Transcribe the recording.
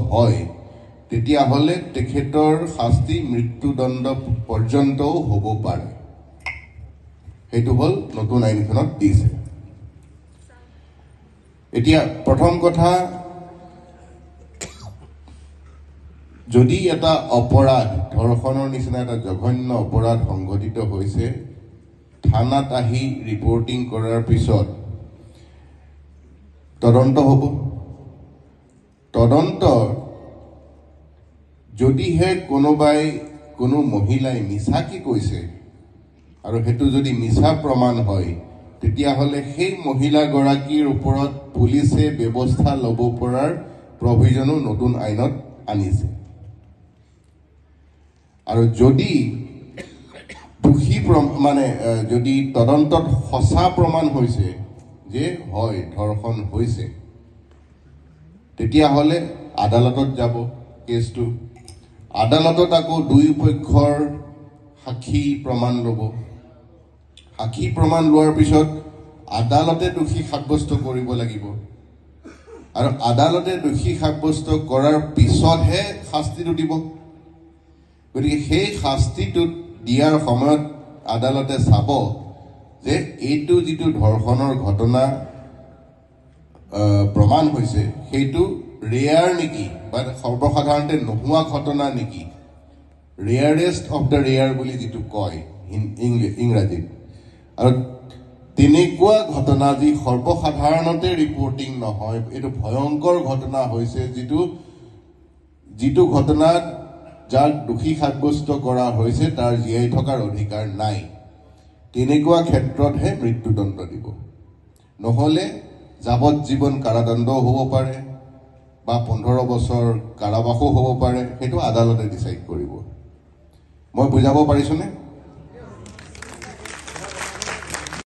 হয় তেতিয়াহ'লে তেখেতৰ শাস্তি মৃত্যুদণ্ড পৰ্যন্তও হ'ব পাৰে সেইটো হ'ল নতুন আইনখনত দিছে এতিয়া প্ৰথম কথা যদি এটা অপৰাধ ধৰ্ষণৰ নিচিনা এটা জঘন্য অপৰাধ সংঘটিত হৈছে থানাত আহি ৰিপৰ্টিং কৰাৰ পিছত তদন্ত হ'ব তদন্ত যদিহে কোনোবাই কোনো মহিলাই মিছাকে কৈছে আৰু হেতু যদি মিছা প্ৰমাণ হয় তেতিয়াহ'লে সেই মহিলাগৰাকীৰ ওপৰত পুলিচে ব্যৱস্থা ল'ব পৰাৰ প্ৰভিজনো নতুন আইনত আনিছে আৰু যদি দোষী মানে যদি তদন্তত সঁচা প্ৰমাণ হৈছে যে হয় ধৰ্ষণ হৈছে তেতিয়াহ'লে আদালতত যাব কেছটো আদালতত আকৌ দুই পক্ষৰ সাক্ষী প্ৰমাণ ল'ব সাক্ষী প্ৰমাণ লোৱাৰ পিছত আদালতে দোষী সাব্যস্ত কৰিব লাগিব আৰু আদালতে দোষী সাব্যস্ত কৰাৰ পিছতহে শাস্তিটো দিব গতিকে সেই শাস্তিটো দিয়াৰ সময়ত আদালতে চাব যে এইটো যিটো ধৰ্ষণৰ ঘটনা প্ৰমাণ হৈছে সেইটো ৰেয়াৰ নেকি বা সৰ্বসাধাৰণতে নোহোৱা ঘটনা নেকি ৰেয়াৰেষ্ট অফ দ্য ৰেয়াৰ বুলি যিটো কয় ইংৰাজীত আৰু তেনেকুৱা ঘটনা যি সৰ্বসাধাৰণতে ৰিপৰ্টিং নহয় এইটো ভয়ংকৰ ঘটনা হৈছে যিটো ঘটনাত যাক দোষী সাব্যস্ত কৰা হৈছে তাৰ জীয়াই থকাৰ অধিকাৰ নাই তেনেকুৱা ক্ষেত্ৰতহে মৃত্যুদণ্ড দিব নহ'লে যাৱজ্জীৱন কাৰাদণ্ডও হ'ব পাৰে বা 15 বছৰ কাৰাবাসো হ'ব পাৰে সেইটো আদালতে ডিচাইড কৰিব মই বুজাব পাৰিছোনে